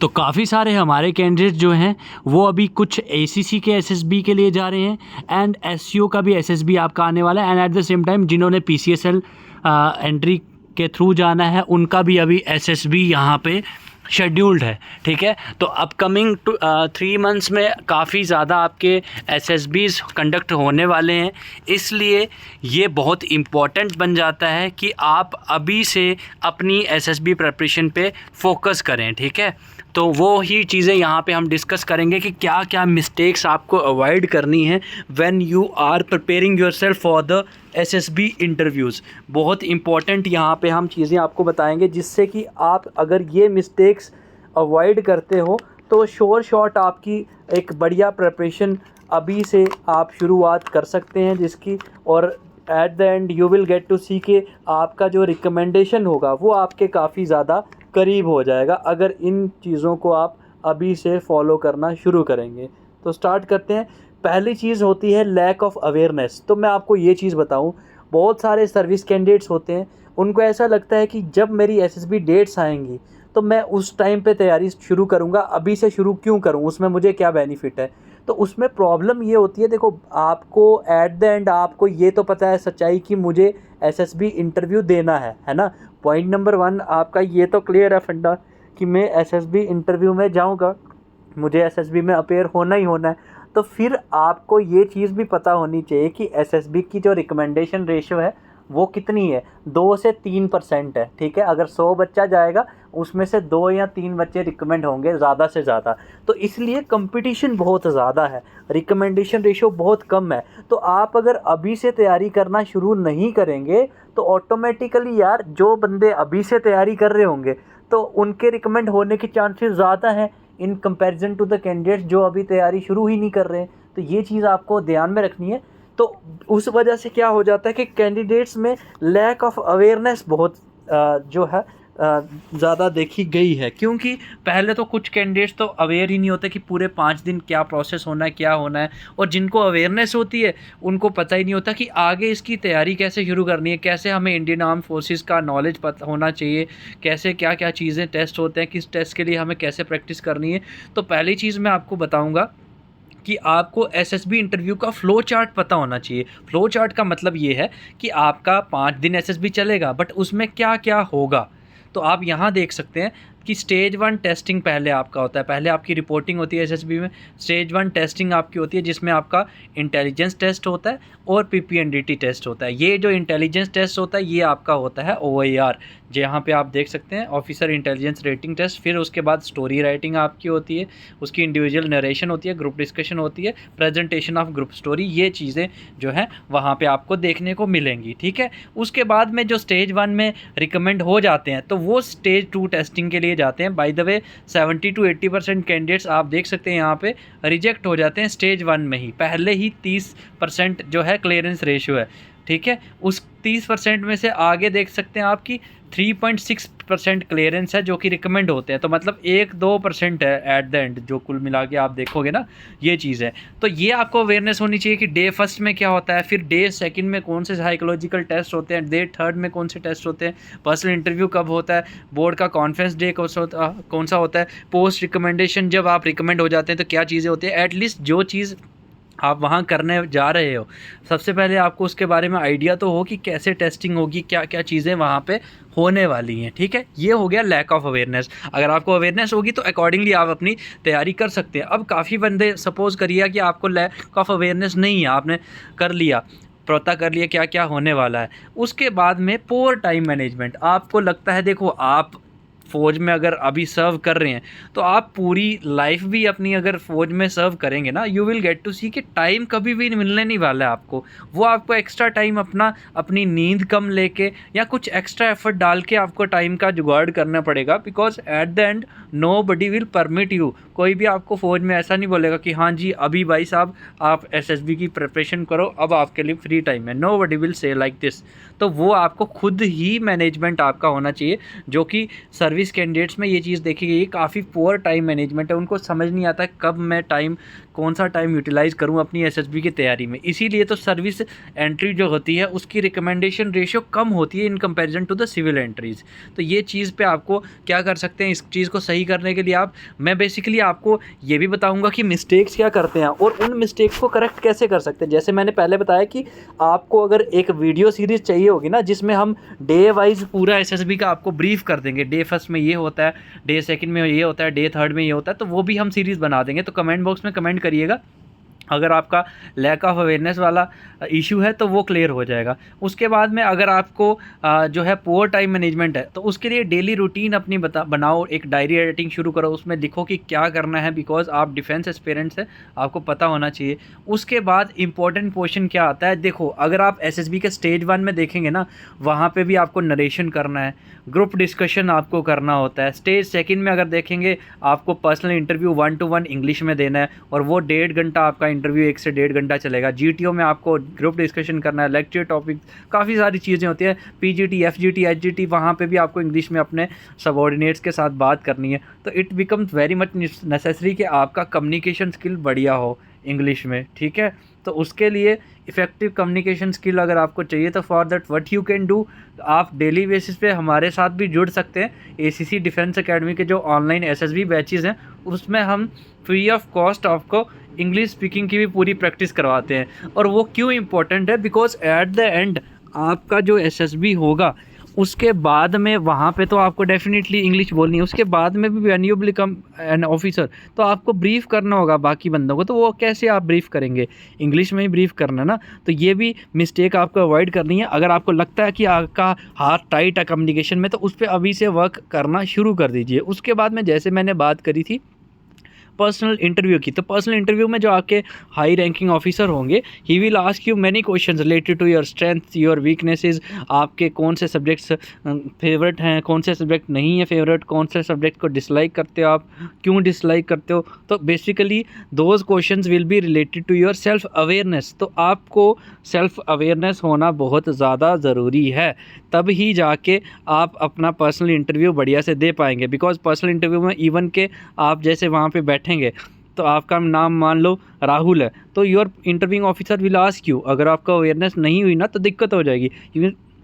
तो काफ़ी सारे हमारे कैंडिडेट जो हैं वो अभी कुछ एसीसी के एसएसबी के लिए जा रहे हैं एंड एससीओ का भी एसएसबी आपका आने वाला है, and at the same time जिन्होंने पीसीएसएल एंट्री के थ्रू जाना है उनका भी अभी एसएसबी यहाँ पे शेड्यूल्ड है। ठीक है, तो अपकमिंग 3 मंथ्स में काफ़ी ज़्यादा आपके एसएसबीज़ कंडक्ट होने वाले हैं, इसलिए ये बहुत इम्पॉर्टेंट बन जाता है कि आप अभी से अपनी एसएसबी प्रिपरेशन पे फोकस करें। ठीक है, तो वो ही चीज़ें यहाँ पे हम डिस्कस करेंगे कि क्या क्या मिस्टेक्स आपको अवॉइड करनी है when you are preparing yourself for the SSB interviews. बहुत इंपॉर्टेंट यहाँ पे हम चीज़ें आपको बताएंगे जिससे कि आप अगर ये मिस्टेक्स अवॉइड करते हो तो श्योर शॉट आपकी एक बढ़िया प्रिपरेशन अभी से आप शुरुआत कर सकते हैं जिसकी, और at the end you will get to see कि आपका जो रिकमेंडेशन होगा वो आपके काफ़ी ज़्यादा करीब हो जाएगा अगर इन चीज़ों को आप अभी से फॉलो करना शुरू करेंगे। तो स्टार्ट करते हैं। पहली चीज़ होती है लैक ऑफ अवेयरनेस। तो मैं आपको ये चीज़ बताऊं, बहुत सारे सर्विस कैंडिडेट्स होते हैं, उनको ऐसा लगता है कि जब मेरी एसएसबी डेट्स आएंगी तो मैं उस टाइम पे तैयारी शुरू करूंगा, अभी से शुरू क्यों करूं, उसमें मुझे क्या बेनिफिट है। तो उसमें प्रॉब्लम ये होती है, देखो आपको एट द एंड आपको ये तो पता है सच्चाई कि मुझे एसएसबी इंटरव्यू देना है ना। पॉइंट नंबर 1 आपका ये तो क्लियर है फंडा कि मैं एसएसबी इंटरव्यू में जाऊंगा, मुझे एसएसबी में अपेयर होना ही होना है। तो फिर आपको ये चीज़ भी पता होनी चाहिए कि एसएसबी की जो रिकमेंडेशन रेशियो है वो कितनी है, 2 से 3% है। ठीक है, अगर 100 बच्चा जाएगा उसमें से 2 या 3 बच्चे रिकमेंड होंगे ज़्यादा से ज़्यादा। तो इसलिए कंपटीशन बहुत ज़्यादा है, रिकमेंडेशन रेशियो बहुत कम है। तो आप अगर अभी से तैयारी करना शुरू नहीं करेंगे तो ऑटोमेटिकली यार जो बंदे अभी से तैयारी कर रहे होंगे तो उनके रिकमेंड होने के चांसेस ज़्यादा हैं in comparison to the candidates जो अभी तैयारी शुरू ही नहीं कर रहे हैं। तो ये चीज़ आपको ध्यान में रखनी है। तो उस वजह से क्या हो जाता है कि कैंडिडेट्स में लैक ऑफ अवेयरनेस बहुत जो है ज़्यादा देखी गई है, क्योंकि पहले तो कुछ कैंडिडेट्स तो अवेयर ही नहीं होते कि पूरे 5 दिन क्या प्रोसेस होना है, क्या होना है, और जिनको अवेयरनेस होती है उनको पता ही नहीं होता कि आगे इसकी तैयारी कैसे शुरू करनी है, कैसे हमें इंडियन आर्म फोर्सेस का नॉलेज पता होना चाहिए, कैसे क्या क्या चीज़ें टेस्ट होते हैं, किस टेस्ट के लिए हमें कैसे प्रैक्टिस करनी है। तो पहली चीज़ मैं आपको बताऊँगा कि आपको एसएसबी इंटरव्यू का फ़्लो चार्ट पता होना चाहिए। फ़्लो चार्ट का मतलब ये है कि आपका 5 दिन एसएसबी चलेगा, बट उसमें क्या क्या होगा। तो आप यहाँ देख सकते हैं कि स्टेज 1 टेस्टिंग पहले आपका होता है, पहले आपकी रिपोर्टिंग होती है एसएसबी में। स्टेज 1 टेस्टिंग आपकी होती है जिसमें आपका इंटेलिजेंस टेस्ट होता है और पीपीएनडीटी टेस्ट होता है। ये जो इंटेलिजेंस टेस्ट होता है ये आपका होता है ओआईआर, जहाँ पे आप देख सकते हैं ऑफिसर इंटेलिजेंस रेटिंग टेस्ट। फिर उसके बाद स्टोरी राइटिंग आपकी होती है, उसकी इंडिविजुअल नरेशन होती है, ग्रुप डिस्कशन होती है, प्रेजेंटेशन ऑफ ग्रुप स्टोरी, ये चीज़ें जो हैं वहाँ पे आपको देखने को मिलेंगी। ठीक है, उसके बाद में जो स्टेज 1 में रिकमेंड हो जाते हैं तो वो स्टेज 2 टेस्टिंग के लिए जाते हैं। By the way 70 to 80% candidates आप देख सकते हैं यहाँ पे रिजेक्ट हो जाते हैं स्टेज 1 में ही, पहले ही 30% जो है क्लियरेंस रेशियो है। ठीक है, उस 30% में से आगे देख सकते हैं आपकी 3.6% क्लियरेंस है जो कि रिकमेंड होते हैं। तो मतलब 1-2% है एट द एंड, जो कुल मिला के आप देखोगे ना ये चीज़ है। तो ये आपको अवेयरनेस होनी चाहिए कि डे 1 में क्या होता है, फिर डे 2 में कौन से साइकोलॉजिकल टेस्ट होते हैं, डे 3 में कौन से टेस्ट होते हैं, पर्सनल इंटरव्यू कब होता है, बोर्ड का कॉन्फ्रेंस डे कौन सा होता है, पोस्ट रिकमेंडेशन जब आप रिकमेंड हो जाते हैं तो क्या चीज़ें होती है। एटलीस्ट जो चीज़ आप वहाँ करने जा रहे हो सबसे पहले आपको उसके बारे में आइडिया तो हो कि कैसे टेस्टिंग होगी, क्या क्या चीज़ें वहाँ पे होने वाली हैं। ठीक है, ये हो गया लैक ऑफ अवेयरनेस। अगर आपको अवेयरनेस होगी तो अकॉर्डिंगली आप अपनी तैयारी कर सकते हैं। अब काफ़ी बंदे सपोज़ करिए कि आपको लैक ऑफ अवेयरनेस नहीं है, आपने कर लिया, पता कर लिया क्या क्या होने वाला है, उसके बाद में पुअर टाइम मैनेजमेंट। आपको लगता है देखो आप फ़ौज में अगर अभी सर्व कर रहे हैं तो आप पूरी लाइफ भी अपनी अगर फ़ौज में सर्व करेंगे ना, you will get to see कि टाइम कभी भी मिलने नहीं वाला है आपको। वो आपको एक्स्ट्रा टाइम अपनी नींद कम लेके या कुछ एक्स्ट्रा एफर्ट डाल के आपको टाइम का जुगाड़ करना पड़ेगा, because at the end nobody will permit you. कोई भी आपको फ़ौज में ऐसा नहीं बोलेगा कि हाँ जी अभी भाई साहब आप एसएसबी की प्रिपरेशन करो, अब आपके लिए फ्री टाइम है। Nobody will say like this. तो वो आपको खुद ही मैनेजमेंट आपका होना चाहिए, जो कि सर्विस कैंडिडेट्स में ये चीज़ देखी गई है, काफ़ी पुअर टाइम मैनेजमेंट है। उनको समझ नहीं आता कब मैं कौन सा टाइम यूटिलाइज़ करूं अपनी एसएसबी की तैयारी में। इसीलिए तो सर्विस एंट्री जो होती है उसकी रिकमेंडेशन रेशियो कम होती है in comparison to the civil entries. तो ये चीज़ पे आपको क्या कर सकते हैं, इस चीज़ को सही करने के लिए मैं बेसिकली आपको ये भी बताऊंगा कि मिस्टेक्स क्या करते हैं और उन मिस्टेक्स को करेक्ट कैसे कर सकते हैं। जैसे मैंने पहले बताया कि आपको अगर एक वीडियो सीरीज़ चाहिए होगी ना, जिसमें हम डे वाइज पूरा एसएसबी का आपको ब्रीफ कर देंगे, डे फर्स्ट में ये होता है, डे सेकंड में ये होता है, डे थर्ड में ये होता है, तो वो भी हम सीरीज़ बना देंगे। तो कमेंट बॉक्स में कमेंट करिएगा, अगर आपका लैक ऑफ अवेयरनेस वाला इशू है तो वो क्लियर हो जाएगा। उसके बाद में अगर आपको जो है पुअर टाइम मैनेजमेंट है, तो उसके लिए डेली रूटीन अपनी बनाओ, एक डायरी एडिटिंग शुरू करो, उसमें लिखो कि क्या करना है, बिकॉज आप डिफेंस एस्पिरेंट्स है, आपको पता होना चाहिए। उसके बाद इंपॉर्टेंट पोर्शन क्या आता है, देखो अगर आप एसएसबी के स्टेज 1 में देखेंगे ना, वहाँ पे भी आपको नरेशन करना है, ग्रुप डिस्कशन आपको करना होता है। स्टेज 2 में अगर देखेंगे, आपको पर्सनल इंटरव्यू 1 to 1 इंग्लिश में देना है, और वो 1.5 घंटा आपका इंटरव्यू 1 से 1.5 घंटा चलेगा। जीटीओ में आपको ग्रुप डिस्कशन करना है, लेक्चर टॉपिक, काफ़ी सारी चीज़ें होती हैं। पीजीटी, एफजीटी, एचजीटी, वहाँ पे भी आपको इंग्लिश में अपने सबॉर्डिनेट्स के साथ बात करनी है। तो it becomes very much necessary कि आपका कम्युनिकेशन स्किल बढ़िया हो इंग्लिश में, ठीक है। तो उसके लिए इफ़ेक्टिव कम्युनिकेशन स्किल अगर आपको चाहिए, तो for that what you can do, आप डेली बेसिस पे हमारे साथ भी जुड़ सकते हैं। एसीसी डिफेंस एकेडमी के जो ऑनलाइन एसएसबी बैचेज़ हैं, उसमें हम फ्री ऑफ कॉस्ट आपको इंग्लिश स्पीकिंग की भी पूरी प्रैक्टिस करवाते हैं। और वो क्यों इम्पोर्टेंट है, बिकॉज एट द एंड आपका जो एसएसबी होगा, उसके बाद में वहाँ पे तो आपको डेफिनेटली इंग्लिश बोलनी है। उसके बाद में भी when you become an officer, तो आपको ब्रीफ करना होगा बाकी बंदों को, तो वो कैसे आप ब्रीफ करेंगे, इंग्लिश में ही ब्रीफ करना ना। तो ये भी मिस्टेक आपको अवॉइड करनी है। अगर आपको लगता है कि आपका हाथ टाइट है कम्युनिकेशन में, तो उस पर अभी से वर्क करना शुरू कर दीजिए। उसके बाद में जैसे मैंने बात करी थी पर्सनल इंटरव्यू की, तो पर्सनल इंटरव्यू में जो आपके हाई रैंकिंग ऑफिसर होंगे, he will ask you many questions related to your strength, your weaknesses, आपके कौन से सब्जेक्ट्स फेवरेट हैं, कौन से सब्जेक्ट नहीं है फेवरेट, कौन से सब्जेक्ट को डिसलाइक करते हो आप, क्यों डिसलाइक करते हो। तो basically those questions will be related to your self awareness. तो आपको सेल्फ अवेयरनेस होना बहुत ज़्यादा ज़रूरी है, तब ही जाके आप अपना पर्सनल इंटरव्यू बढ़िया से दे पाएंगे। बिकॉज पर्सनल इंटरव्यू में इवन के आप जैसे वहाँ पे बैठेंगे, तो आपका नाम मान लो राहुल है, तो your interviewing officer will ask you, अगर आपका अवेयरनेस नहीं हुई ना, तो दिक्कत हो जाएगी।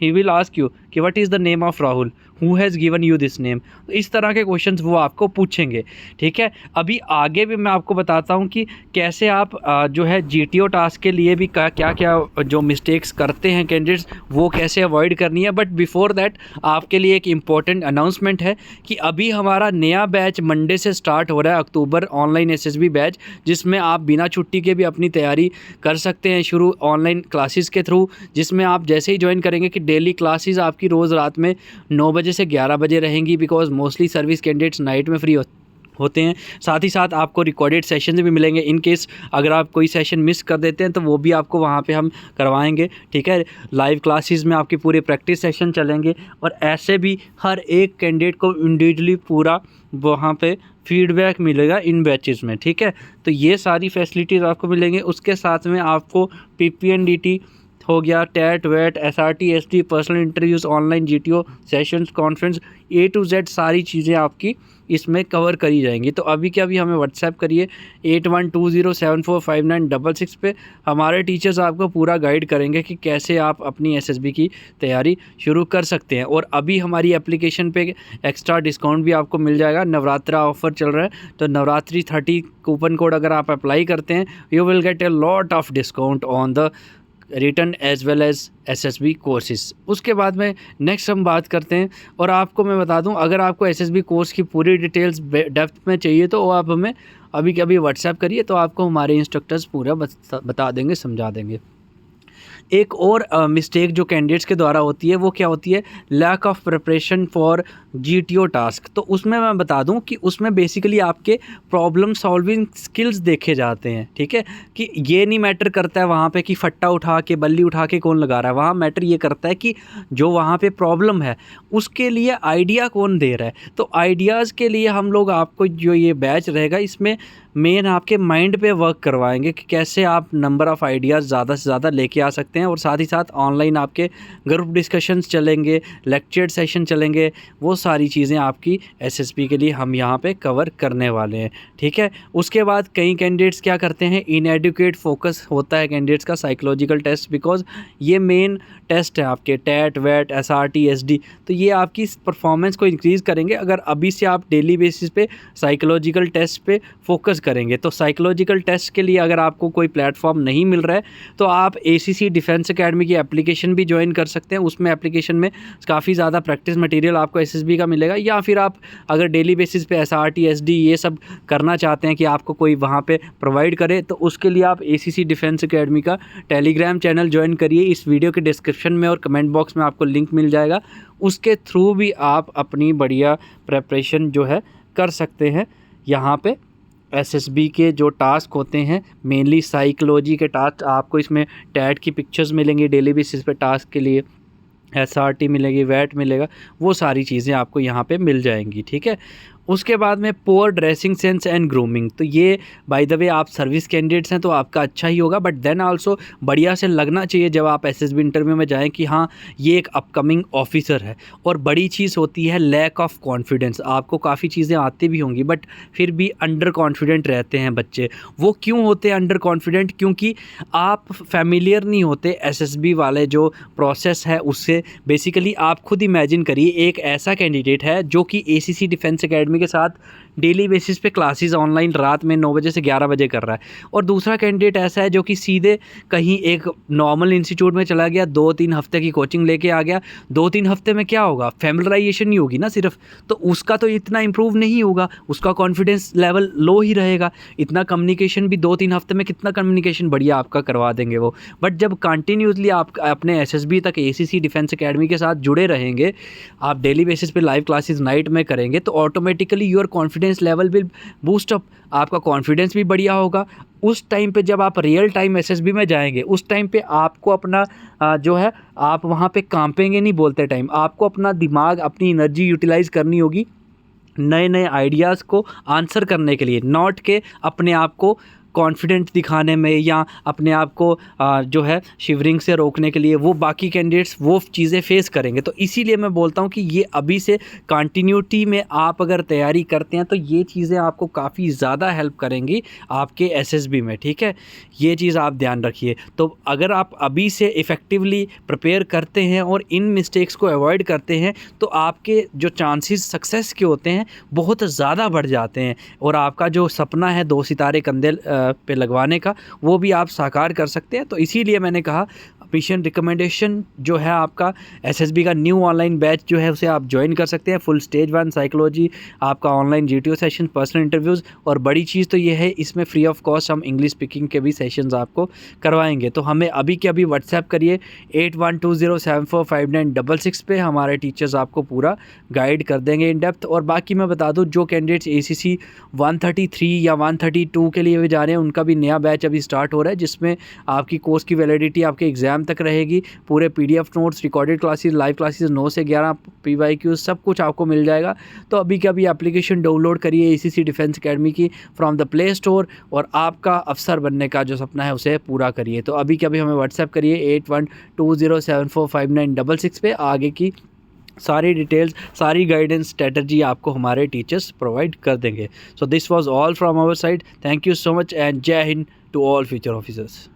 ही विल आस्क यू कि what is the name of Rahul, who has given you this name. तो इस तरह के क्वेश्चंस वो आपको पूछेंगे, ठीक है। अभी आगे भी मैं आपको बताता हूँ कि कैसे आप जो है जीटीओ टास्क के लिए भी क्या क्या जो मिस्टेक्स करते हैं कैंडिडेट्स, वो कैसे अवॉइड करनी है। बट बिफोर दैट आपके लिए एक इम्पॉर्टेंट अनाउंसमेंट है कि अभी हमारा नया बैच मंडे से स्टार्ट हो रहा है, अक्टूबर ऑनलाइन एसएसबी बैच, जिसमें आप बिना छुट्टी के भी अपनी तैयारी कर सकते हैं शुरू ऑनलाइन क्लासेस के थ्रू। जिसमें आप जैसे ही ज्वाइन करेंगे कि डेली क्लासेस आपकी रोज़ रात में 9 बजे से 11 बजे रहेंगी, because mostly service candidates night में फ्री होते हैं। साथ ही साथ आपको रिकॉर्डेड सेशन भी मिलेंगे, इन केस अगर आप कोई सेशन मिस कर देते हैं तो वो भी आपको वहाँ पे हम करवाएंगे, ठीक है। लाइव क्लासेस में आपकी पूरे प्रैक्टिस सेशन चलेंगे, और ऐसे भी हर एक कैंडिडेट को इंडिविजुअली पूरा वहाँ पे फीडबैक मिलेगा इन बैचेस में, ठीक है। तो ये सारी फैसिलिटीज़ आपको मिलेंगे। उसके साथ में आपको पीपीएनडीटी हो गया, टेट वेट, SRT, ST, personal interviews, online GTO sessions, conference, A to Z सारी चीज़ें आपकी इसमें कवर करी जाएंगी। तो अभी के अभी हमें व्हाट्सएप करिए 8120745966 पे। हमारे टीचर्स आपको पूरा गाइड करेंगे कि कैसे आप अपनी एसएसबी की तैयारी शुरू कर सकते हैं। और अभी हमारी एप्लीकेशन पे एक्स्ट्रा डिस्काउंट भी आपको मिल जाएगा, नवरात्रा ऑफर चल रहा है, तो नवरात्रि 30 कूपन कोड अगर आप अप्लाई करते हैं, you will get a lot of discount on the return as well as SSB courses. उसके बाद में नेक्स्ट हम बात करते हैं, और आपको मैं बता दूं, अगर आपको एसएसबी कोर्स की पूरी डिटेल्स डेप्थ में चाहिए तो आप हमें अभी के अभी व्हाट्सएप करिए, तो आपको हमारे इंस्ट्रक्टर्स पूरा बता देंगे, समझा देंगे। एक और मिस्टेक जो कैंडिडेट्स के द्वारा होती है, वो क्या होती है, lack of preparation for GTO task. तो उसमें मैं बता दूं कि उसमें बेसिकली आपके प्रॉब्लम सॉल्विंग स्किल्स देखे जाते हैं, ठीक है। कि ये नहीं मैटर करता है वहाँ पे कि फट्टा उठा के, बल्ली उठा के कौन लगा रहा है, वहाँ मैटर ये करता है कि जो वहाँ पे प्रॉब्लम है उसके लिए आइडिया कौन दे रहा है। तो आइडियाज़ के लिए हम लोग आपको जो ये बैच रहेगा, इसमें मेन आपके माइंड पे वर्क करवाएंगे कि कैसे आप नंबर ऑफ़ आइडियाज़ ज़्यादा से ज़्यादा लेके आ सकते हैं। और साथ ही साथ ऑनलाइन आपके ग्रुप डिस्कशंस चलेंगे, लेक्चर सेशन चलेंगे, वो सारी चीज़ें आपकी एसएसबी के लिए हम यहाँ पे कवर करने वाले हैं, ठीक है। उसके बाद कई कैंडिडेट्स क्या करते हैं, इनएडुकेट फोकस होता है कैंडिडेट्स का साइकोलॉजिकल टेस्ट, बिकॉज ये मेन टेस्ट है आपके टेट वेट एसआरटी एसडी, तो ये आपकी परफॉर्मेंस को इंक्रीज़ करेंगे अगर अभी से आप डेली बेसिस पे साइकोलॉजिकल टेस्ट पे फोकस करेंगे। तो साइकोलॉजिकल टेस्ट के लिए अगर आपको कोई प्लेटफॉर्म नहीं मिल रहा है तो आप एसीसी डिफेंस एकेडमी की एप्लीकेशन भी ज्वाइन कर सकते हैं। उसमें एप्लीकेशन में काफ़ी ज़्यादा प्रैक्टिस मटेरियल आपको एसएसबी का मिलेगा, या फिर आप अगर डेली बेसिस पे एसआरटी एसडी ये सब करना चाहते हैं कि आपको कोई वहाँ पे प्रोवाइड करे, तो उसके लिए आप एसीसी डिफेंस एकेडमी का टेलीग्राम चैनल ज्वाइन करिए। इस वीडियो के डिस्क्रिप्शन में और कमेंट बॉक्स में आपको लिंक मिल जाएगा, उसके थ्रू भी आप अपनी बढ़िया प्रेपरेशन जो है कर सकते हैं। यहाँ पे एसएसबी के जो टास्क होते हैं मेनली साइकोलॉजी के टास्क, आपको इसमें टैट की पिक्चर्स मिलेंगी डेली बेसिस पे टास्क के लिए, एसआरटी मिलेगी, वेट मिलेगा, वो सारी चीज़ें आपको यहाँ पे मिल जाएंगी, ठीक है। उसके बाद में poor dressing sense and grooming, तो ये बाय द वे आप सर्विस कैंडिडेट्स हैं तो आपका अच्छा ही होगा, बट देन आल्सो बढ़िया से लगना चाहिए जब आप एसएसबी इंटरव्यू में जाएं कि हाँ ये एक अपकमिंग ऑफिसर है। और बड़ी चीज़ होती है लैक ऑफ कॉन्फिडेंस, आपको काफ़ी चीज़ें आती भी होंगी बट फिर भी अंडर कॉन्फिडेंट रहते हैं बच्चे। वो क्यों होते हैं अंडर कॉन्फिडेंट? क्योंकि आप फैमिलियर नहीं होते एसएसबी वाले जो प्रोसेस है उससे। बेसिकली आप खुद इमेजिन करिए, एक ऐसा कैंडिडेट है जो कि एसीसी डिफेंस एकेडमी के साथ डेली बेसिस पे क्लासेस ऑनलाइन रात में 9 बजे से 11 बजे कर रहा है, और दूसरा कैंडिडेट ऐसा है जो कि सीधे कहीं एक नॉर्मल इंस्टीट्यूट में चला गया, 2-3 हफ्ते की कोचिंग लेके आ गया। 2-3 हफ्ते में क्या होगा, फैमिलराइजेशन ही होगी ना सिर्फ, तो उसका तो इतना इंप्रूव नहीं होगा, उसका कॉन्फिडेंस लेवल लो ही रहेगा। इतना कम्युनिकेशन भी 2-3 हफ्ते में कितना कम्युनिकेशन बढ़िया आपका करवा देंगे वो। बट जब कंटिन्यूसली आप अपने एसएसबी तक एसीसी डिफेंस एकेडमी के साथ जुड़े रहेंगे, आप डेली बेसिस पे लाइव क्लासेस नाइट में करेंगे, तो automatically your confidence level will boost up, आपका कॉन्फिडेंस भी बढ़िया होगा। उस टाइम पे जब आप रियल टाइम एसएसबी में जाएंगे, उस टाइम पे आपको अपना जो है आप वहाँ पे कांपेंगे नहीं बोलते टाइम, आपको अपना दिमाग अपनी एनर्जी यूटिलाइज करनी होगी नए नए आइडियाज़ को आंसर करने के लिए, नॉट के अपने आप को कॉन्फिडेंट दिखाने में या अपने आप को जो है शिवरिंग से रोकने के लिए। वो बाकी कैंडिडेट्स वो चीज़ें फेस करेंगे। तो इसीलिए मैं बोलता हूँ कि ये अभी से कंटिन्यूटी में आप अगर तैयारी करते हैं तो ये चीज़ें आपको काफ़ी ज़्यादा हेल्प करेंगी आपके एसएसबी में, ठीक है। ये चीज़ आप ध्यान रखिए। तो अगर आप अभी से इफ़ेक्टिवली प्रिपेयर करते हैं और इन मिस्टेक्स को अवॉइड करते हैं तो आपके जो चांसेस सक्सेस के होते हैं बहुत ज़्यादा बढ़ जाते हैं, और आपका जो सपना है 2 सितारे कंधे पे लगवाने का, वो भी आप साकार कर सकते हैं। तो इसीलिए मैंने कहा मिशन रिकमेंडेशन जो है आपका एसएसबी का न्यू ऑनलाइन बैच जो है उसे आप ज्वाइन कर सकते हैं। फुल स्टेज 1 साइकोलॉजी, आपका online GTO session, personal interviews, और बड़ी चीज़ तो ये है इसमें फ्री ऑफ कॉस्ट हम इंग्लिश स्पीकिंग के भी सेशंस आपको करवाएंगे। तो हमें अभी के अभी व्हाट्सएप करिए 8120745966 पे, हमारे टीचर्स आपको पूरा गाइड कर देंगे इन डेप्थ। और बाकी मैं बता दूँ जो कैंडिडेट्स एसीसी 133 या 132 के लिए भी जा रहे हैं उनका भी नया बैच अभी स्टार्ट हो रहा है, जिसमें आपकी कोर्स की वैलिडिटी आपके एग्जाम तक रहेगी। पूरे PDF notes, recorded classes, live classes 9 से 11, पीवाईक्यू सब कुछ आपको मिल जाएगा। तो अभी के अभी एप्लीकेशन डाउनलोड करिए एसीसी डिफेंस एकेडमी की फ्रॉम द प्ले स्टोर, और आपका अफसर बनने का जो सपना है उसे पूरा करिए। तो अभी के अभी हमें व्हाट्सएप करिए 8120745966 पे। आगे की सारी डिटेल्स, सारी गाइडेंस, स्ट्रेटजी आपको हमारे टीचर्स प्रोवाइड कर देंगे। So this was all from our side. Thank you so much and Jai Hind to all future officers.